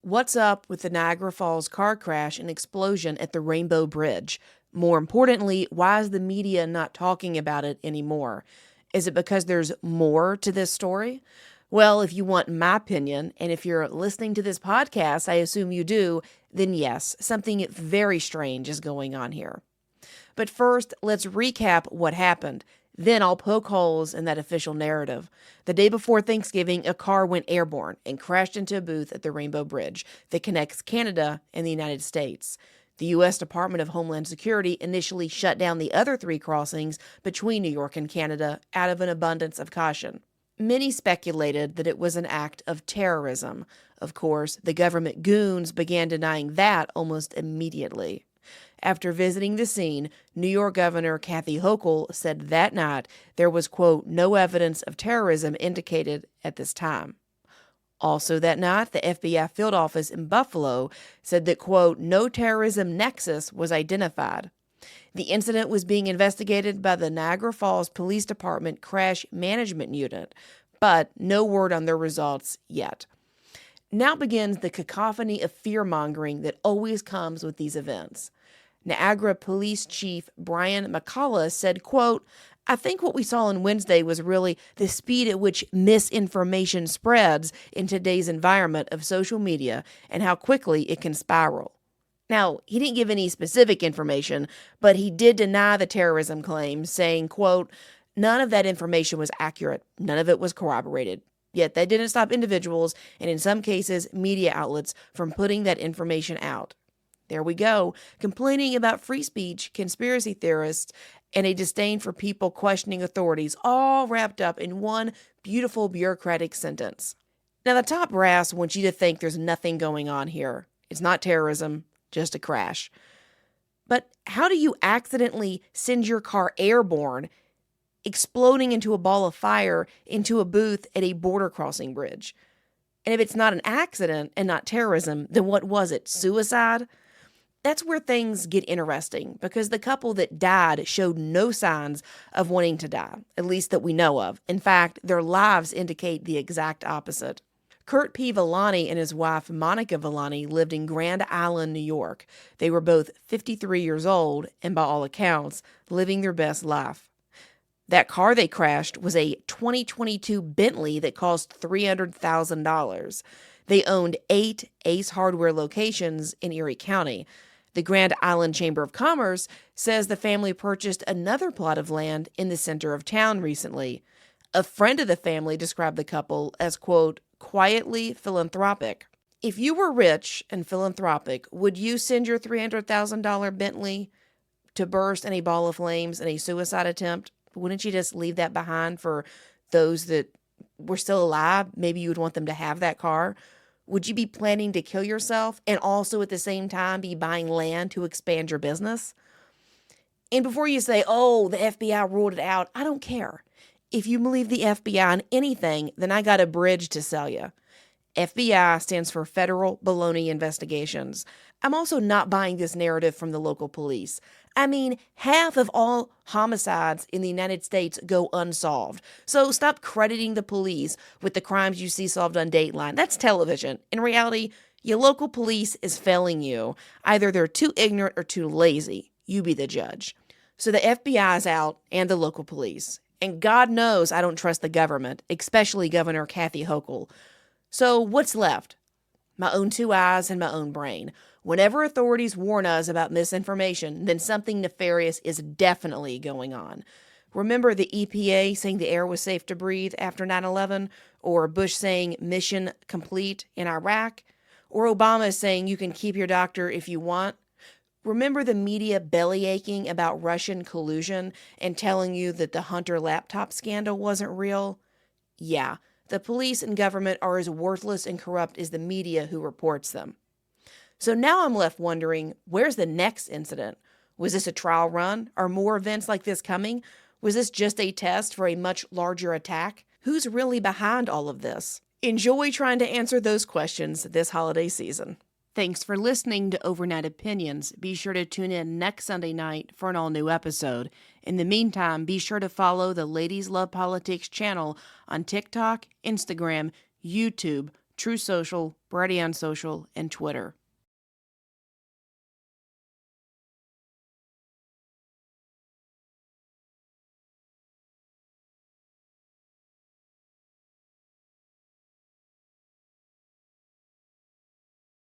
What's up with the Niagara Falls car crash and explosion at the Rainbow Bridge? More importantly, why is the media not talking about it anymore? Is it because there's more to this story? Well, if you want my opinion, and if you're listening to this podcast, I assume you do, then yes, something very strange is going on here. But first, let's recap what happened. Then I'll poke holes in that official narrative. The day before Thanksgiving, a car went airborne and crashed into a booth at the Rainbow Bridge that connects Canada and the United States. The U.S. Department of Homeland Security initially shut down the other 3 crossings between New York and Canada out of an abundance of caution. Many speculated that it was an act of terrorism. Of course, the government goons began denying that almost immediately. After visiting the scene, New York Governor Kathy Hochul said that night there was, quote, no evidence of terrorism indicated at this time. Also that night, the FBI field office in Buffalo said that, quote, no terrorism nexus was identified. The incident was being investigated by the Niagara Falls Police Department Crash Management Unit, but no word on their results yet. Now begins the cacophony of fear-mongering that always comes with these events. Niagara Police Chief Brian McCullough said, quote, I think what we saw on Wednesday was really the speed at which misinformation spreads in today's environment of social media and how quickly it can spiral. Now, he didn't give any specific information, but he did deny the terrorism claims, saying, quote, none of that information was accurate. None of it was corroborated. Yet that didn't stop individuals, and in some cases, media outlets, from putting that information out. There we go, complaining about free speech, conspiracy theorists, and a disdain for people questioning authorities, all wrapped up in one beautiful bureaucratic sentence. Now, the top brass wants you to think there's nothing going on here. It's not terrorism, just a crash. But how do you accidentally send your car airborne, exploding into a ball of fire into a booth at a border crossing bridge? And if it's not an accident and not terrorism, then what was it, suicide? That's where things get interesting, because the couple that died showed no signs of wanting to die, at least that we know of. In fact, their lives indicate the exact opposite. Kurt P. Villani and his wife, Monica Villani, lived in Grand Island, New York. They were both 53 years old and, by all accounts, living their best life. That car they crashed was a 2022 Bentley that cost $300,000. They owned 8 Ace Hardware locations in Erie County. The Grand Island Chamber of Commerce says the family purchased another plot of land in the center of town recently. A friend of the family described the couple as, quote, quietly philanthropic. If you were rich and philanthropic, would you send your $300,000 Bentley to burst in a ball of flames in a suicide attempt? Wouldn't you just leave that behind for those that were still alive? Maybe you would want them to have that car. Would you be planning to kill yourself and also at the same time be buying land to expand your business? And before you say, oh, the FBI ruled it out, I don't care. If you believe the FBI on anything, then I got a bridge to sell you. FBI stands for Federal Baloney Investigations. I'm also not buying this narrative from the local police. I mean, half of all homicides in the United States go unsolved. So stop crediting the police with the crimes you see solved on Dateline. That's television. In reality, your local police is failing you. Either they're too ignorant or too lazy. You be the judge. So the FBI is out and the local police. And God knows I don't trust the government, especially Governor Kathy Hochul. So what's left? My own 2 eyes and my own brain. Whenever authorities warn us about misinformation, then something nefarious is definitely going on. Remember the EPA saying the air was safe to breathe after 9/11? Or Bush saying mission complete in Iraq? Or Obama saying you can keep your doctor if you want? Remember the media bellyaching about Russian collusion and telling you that the Hunter laptop scandal wasn't real? Yeah, the police and government are as worthless and corrupt as the media who reports them. So now I'm left wondering, where's the next incident? Was this a trial run? Are more events like this coming? Was this just a test for a much larger attack? Who's really behind all of this? Enjoy trying to answer those questions this holiday season. Thanks for listening to Overnight Opinions. Be sure to tune in next Sunday night for an all-new episode. In the meantime, be sure to follow the Ladies Love Politics channel on TikTok, Instagram, YouTube, True Social, Brighteon Social, and Twitter.